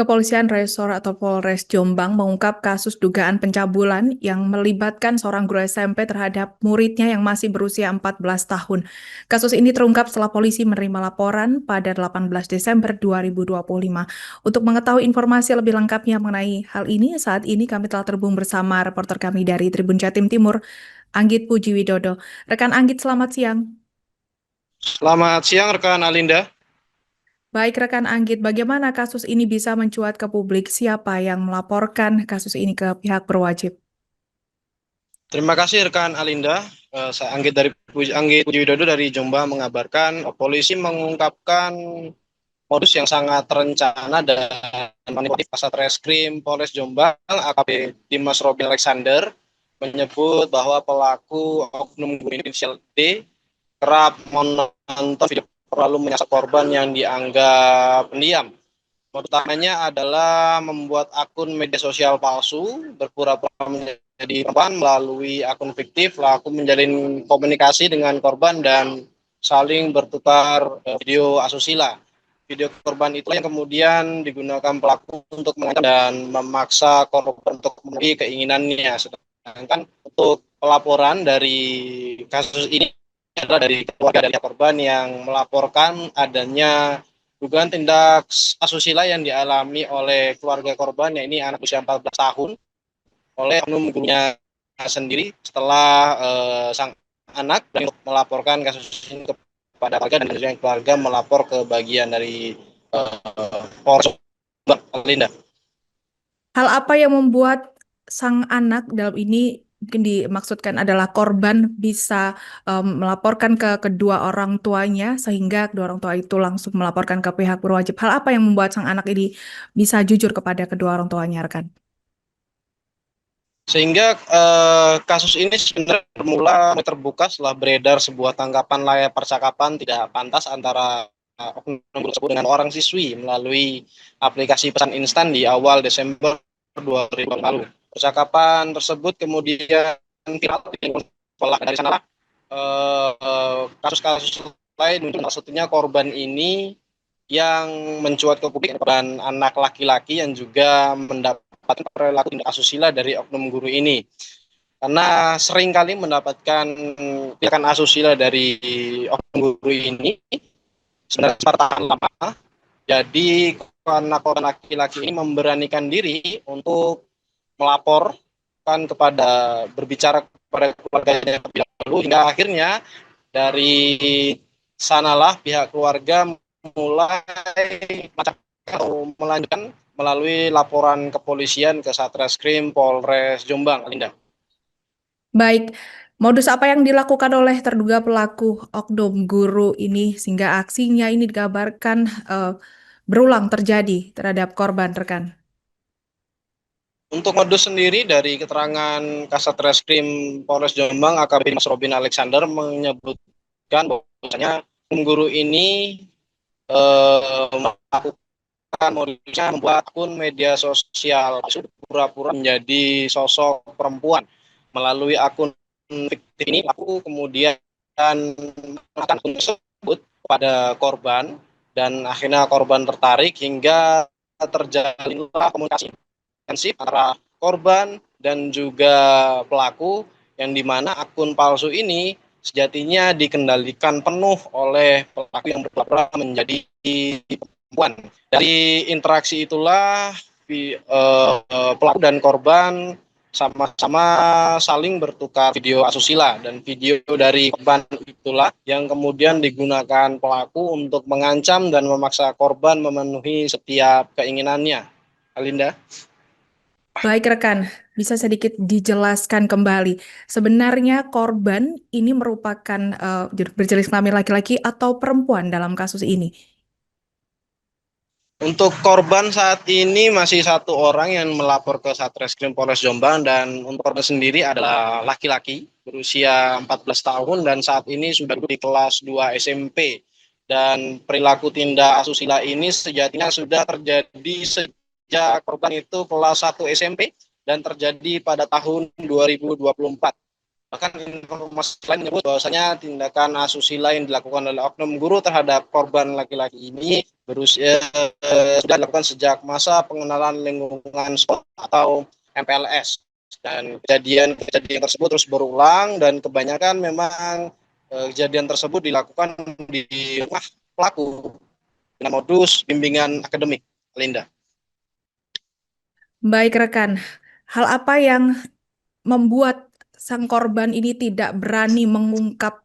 Kepolisian Resor atau Polres Jombang mengungkap kasus dugaan pencabulan yang melibatkan seorang guru SMP terhadap muridnya yang masih berusia 14 tahun. Kasus ini terungkap setelah polisi menerima laporan pada 18 Desember 2025. Untuk mengetahui informasi lebih lengkapnya mengenai hal ini, saat ini kami telah terhubung bersama reporter kami dari Tribun Jatim Timur, Anggit Pujiwidodo. Rekan Anggit, selamat siang. Selamat siang rekan Alinda. Baik rekan Anggit, bagaimana kasus ini bisa mencuat ke publik? Siapa yang melaporkan kasus ini ke pihak berwajib? Terima kasih rekan Alinda. Saya Anggit Puji Widodo dari Jombang mengabarkan polisi mengungkapkan modus yang sangat terencana dan manipulatif kasat reskrim Polres Jombang AKP Dimas Robin Alexander menyebut bahwa pelaku oknum guru inisial D kerap menonton video lalu menyasar korban yang dianggap pendiam. Modus utamanya adalah membuat akun media sosial palsu, berpura-pura menjadi korban melalui akun fiktif, lalu menjalin komunikasi dengan korban dan saling bertukar video asusila. Video korban itu yang kemudian digunakan pelaku untuk mengancam dan memaksa korban untuk memenuhi keinginannya. Sedangkan untuk pelaporan dari kasus ini adalah dari keluarga dari korban yang melaporkan adanya dugaan tindak asusila yang dialami oleh keluarga korban, yang ini anak usia 14 tahun, oleh oknum gurunya sendiri setelah sang anak dan melaporkan kasus ini kepada keluarga dan dari keluarga melapor ke bagian dari Polres Linda. Hal apa yang membuat sang anak dalam ini mungkin dimaksudkan adalah korban bisa melaporkan ke kedua orang tuanya sehingga kedua orang tua itu langsung melaporkan ke pihak berwajib. Hal apa yang membuat sang anak ini bisa jujur kepada kedua orang tuanya, rekan? Sehingga kasus ini sebenarnya bermula terbuka setelah beredar sebuah tanggapan layar percakapan tidak pantas antara oknum guru tersebut dengan orang siswi melalui aplikasi pesan instan di awal Desember 2000 lalu. Percakapan tersebut kemudian viral di sekolah. Dari sanalah kasus-kasus lain muncul. Maksudnya korban ini yang mencuat ke publik, korban anak laki-laki yang juga mendapatkan perilaku tindak asusila dari oknum guru ini. Karena seringkali mendapatkan tindakan asusila dari oknum guru ini sebenarnya bertahan lama. Jadi anak korban laki-laki ini memberanikan diri untuk melaporkan kepada, berbicara kepada keluarganya terlebih dahulu, hingga akhirnya dari sanalah pihak keluarga mulai melanjutkan melalui laporan kepolisian ke Satreskrim Polres Jombang, Linda. Baik, modus apa yang dilakukan oleh terduga pelaku oknum guru ini sehingga aksinya ini digambarkan berulang terjadi terhadap korban, rekan? Untuk modus sendiri, dari keterangan Kasat Reskrim Polres Jombang AKP Mas Robin Alexander menyebutkan bahwasanya guru ini melakukan modusnya membuat akun media sosial pura-pura menjadi sosok perempuan. Melalui akun fiktif ini pelaku kemudian melakukan akun tersebut pada korban dan akhirnya korban tertarik hingga terjalinlah komunikasi intensif antara korban dan juga pelaku, yang dimana akun palsu ini sejatinya dikendalikan penuh oleh pelaku yang berpura-pura menjadi perempuan. Dari interaksi itulah pelaku dan korban sama-sama saling bertukar video asusila, dan video dari korban itulah yang kemudian digunakan pelaku untuk mengancam dan memaksa korban memenuhi setiap keinginannya. Alinda. Baik rekan, bisa sedikit dijelaskan kembali. Sebenarnya korban ini merupakan berjenis kelamin laki-laki atau perempuan dalam kasus ini? Untuk korban saat ini masih satu orang yang melapor ke Satreskrim Polres Jombang, dan untuk korban sendiri adalah laki-laki berusia 14 tahun dan saat ini sudah di kelas 2 SMP. Dan perilaku tindak asusila ini sejatinya sudah terjadi sejak korban itu kelas 1 SMP dan terjadi pada tahun 2024. Bahkan informasi lain menyebut bahwasanya tindakan asusila yang dilakukan oleh oknum guru terhadap korban laki-laki ini berusia sudah dilakukan sejak masa pengenalan lingkungan sekolah atau MPLS, dan kejadian tersebut terus berulang dan kebanyakan memang kejadian tersebut dilakukan di rumah pelaku dengan modus bimbingan akademik, Linda. Baik rekan, hal apa yang membuat sang korban ini tidak berani mengungkap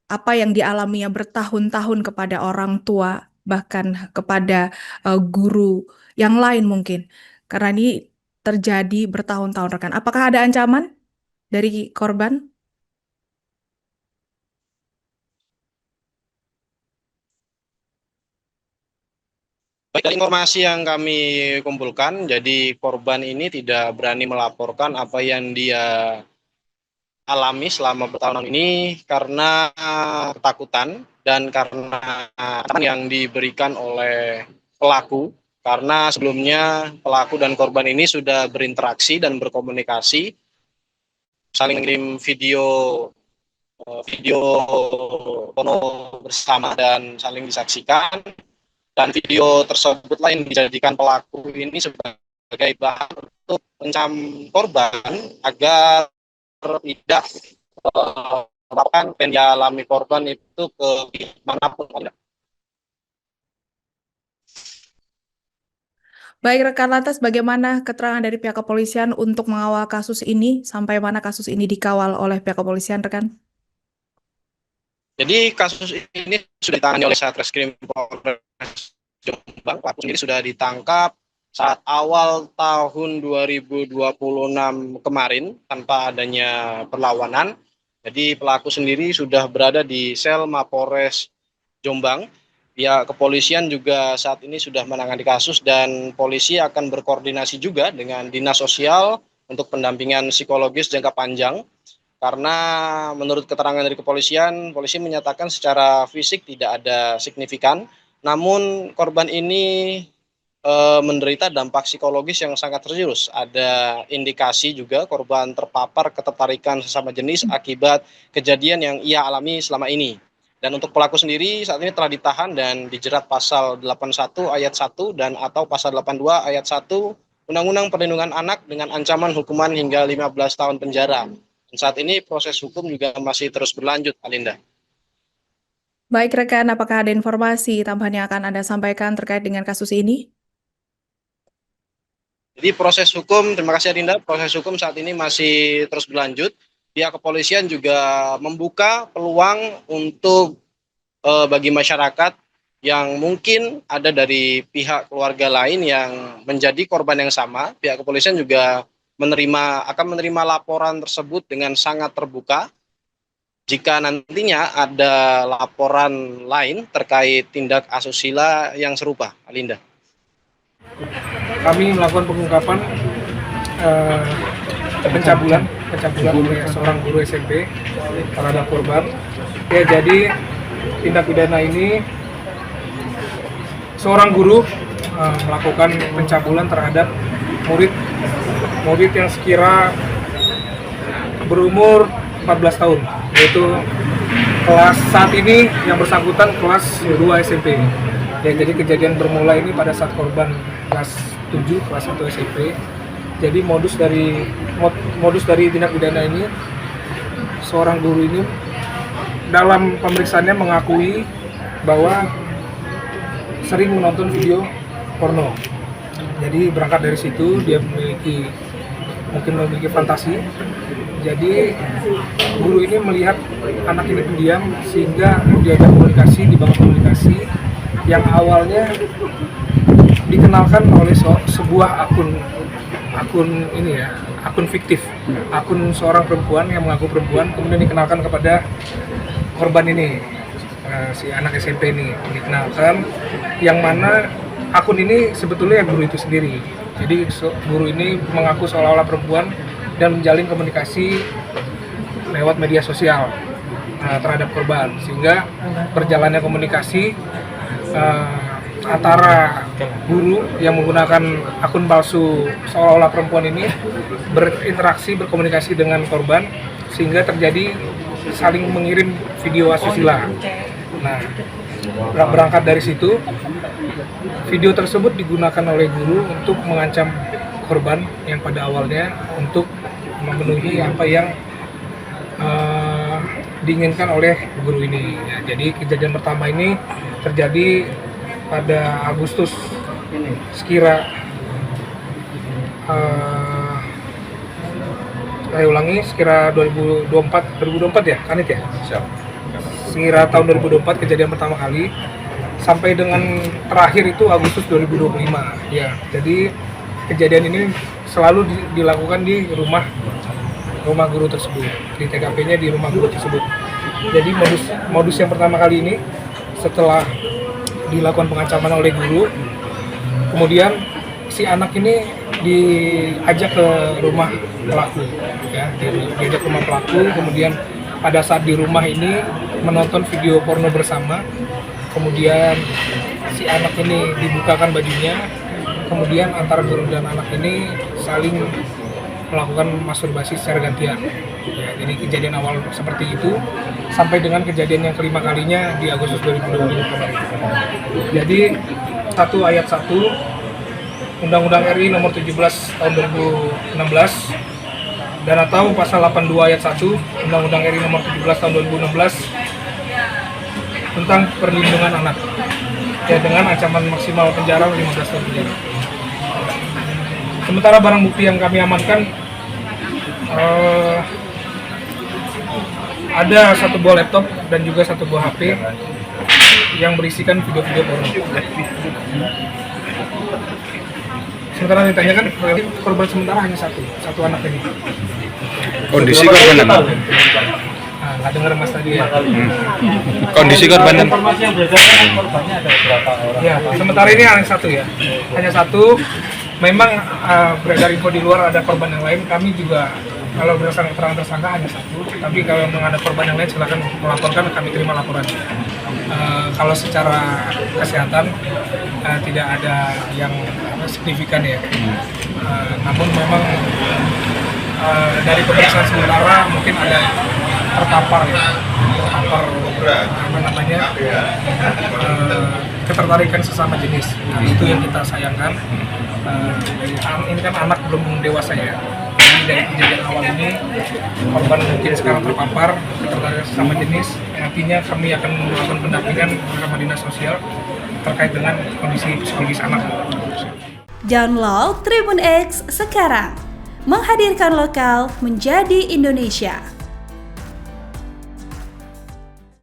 apa yang dialaminya bertahun-tahun kepada orang tua, bahkan kepada guru yang lain mungkin? Karena ini terjadi bertahun-tahun rekan. Apakah ada ancaman dari korban? Baik, dari informasi yang kami kumpulkan, jadi korban ini tidak berani melaporkan apa yang dia alami selama bertahun-tahun ini karena ketakutan dan karena ancaman yang diberikan oleh pelaku. Karena sebelumnya pelaku dan korban ini sudah berinteraksi dan berkomunikasi, saling mengirim video porno bersama dan saling disaksikan, dan video tersebut lain dijadikan pelaku ini sebagai bahan untuk mencam korban agar tidak melakukan apa yang dialami korban itu ke manapun. Baik rekan, lantas bagaimana keterangan dari pihak kepolisian untuk mengawal kasus ini? Sampai mana kasus ini dikawal oleh pihak kepolisian rekan? Jadi kasus ini sudah ditangani oleh Satreskrim Polres Jombang. Pelaku sendiri sudah ditangkap saat awal tahun 2026 kemarin tanpa adanya perlawanan. Jadi pelaku sendiri sudah berada di sel Mapores Jombang. Pihak kepolisian juga saat ini sudah menangani kasus dan polisi akan berkoordinasi juga dengan Dinas Sosial untuk pendampingan psikologis jangka panjang. Karena menurut keterangan dari kepolisian, polisi menyatakan secara fisik tidak ada signifikan, namun korban ini menderita dampak psikologis yang sangat serius. Ada indikasi juga korban terpapar ketertarikan sesama jenis akibat kejadian yang ia alami selama ini. Dan untuk pelaku sendiri saat ini telah ditahan dan dijerat pasal 81 ayat 1 dan atau pasal 82 ayat 1 Undang-Undang Perlindungan Anak dengan ancaman hukuman hingga 15 tahun penjara. Dan saat ini proses hukum juga masih terus berlanjut, Alinda. Baik rekan, apakah ada informasi tambahan yang akan Anda sampaikan terkait dengan kasus ini? Jadi proses hukum, terima kasih Adinda, proses hukum saat ini masih terus berlanjut. Pihak kepolisian juga membuka peluang untuk bagi masyarakat yang mungkin ada dari pihak keluarga lain yang menjadi korban yang sama. Pihak kepolisian juga akan menerima laporan tersebut dengan sangat terbuka. Jika nantinya ada laporan lain terkait tindak asusila yang serupa, Alinda. Kami melakukan pengungkapan pencabulan oleh seorang guru SMP terhadap korban. Ya, jadi tindak pidana ini seorang guru melakukan pencabulan terhadap murid yang sekira berumur 14 tahun, yaitu kelas saat ini yang bersangkutan kelas 2 SMP. Ya, jadi kejadian bermula ini pada saat korban kelas 7, kelas 1 SMP. Jadi modus dari tindak pidana ini, seorang guru ini dalam pemeriksaannya mengakui bahwa sering menonton video porno. Jadi berangkat dari situ dia mungkin memiliki fantasi. Jadi guru ini melihat anak ini pendiam sehingga diajak dibangun komunikasi yang awalnya dikenalkan oleh sebuah akun fiktif, akun seorang perempuan yang mengaku perempuan, kemudian dikenalkan kepada korban ini, si anak SMP ini dikenalkan, yang mana akun ini sebetulnya guru itu sendiri. Jadi guru ini mengaku seolah-olah perempuan dan menjalin komunikasi lewat media sosial terhadap korban, sehingga berjalannya komunikasi antara guru yang menggunakan akun palsu seolah-olah perempuan ini berinteraksi, berkomunikasi dengan korban sehingga terjadi saling mengirim video asusila. Nah, berangkat dari situ, video tersebut digunakan oleh guru untuk mengancam korban yang pada awalnya untuk memenuhi apa yang diinginkan oleh guru ini. Ya, jadi kejadian pertama ini terjadi pada Agustus sekira saya ulangi sekira 2024 ya, Kanit ya? Sekira tahun 2024 kejadian pertama kali sampai dengan terakhir itu Agustus 2025 ya. Jadi kejadian ini selalu dilakukan di rumah guru tersebut, di TKP-nya di rumah guru tersebut. Jadi modus yang pertama kali ini setelah dilakukan pengancaman oleh guru, kemudian si anak ini diajak ke rumah pelaku, ya, diajak ke rumah pelaku. Kemudian pada saat di rumah ini menonton video porno bersama, kemudian si anak ini dibukakan bajunya, kemudian antara guru dan anak ini saling melakukan masturbasi secara gantian. Ya, jadi kejadian awal seperti itu sampai dengan kejadian yang kelima kalinya di Agustus 2020 kemarin. Jadi 1 ayat 1 Undang-Undang RI nomor 17 tahun 2016 dan atau pasal 82 ayat 1 Undang-Undang RI nomor 17 tahun 2016 tentang perlindungan anak, ya, dengan ancaman maksimal penjara 15 tahun penjara. Sementara barang bukti yang kami amankan ada 1 buah laptop dan juga 1 buah HP yang berisikan video-video porno. Sementara ditanyakan korban sementara hanya satu anak ini. Kondisi korban apa? Nah, nggak dengar Mas tadi ya. Kondisi korban Informasi yang beredar kan korbannya ada berapa orang? Ya, sementara ini hanya satu ya. Hanya satu. Memang beredar info di luar ada korban yang lain. Kami juga kalau berdasarkan keterangan tersangka hanya satu. Tapi kalau memang ada korban yang lain silakan melaporkan, kami terima laporan. Kalau secara kesehatan tidak ada yang signifikan ya. Namun memang dari pemeriksaan sementara mungkin ada terpapar ketertarikan sesama jenis. Nah, itu yang kita sayangkan. Ini kan anak belum dewasa ya. Jadi dari kejadian awal ini korban mungkin sekarang terpapar ketertarikan sesama jenis. Nantinya kami akan melakukan pendampingan bersama dinas sosial terkait dengan kondisi psikologis anak. Download Tribun X sekarang, menghadirkan lokal menjadi Indonesia.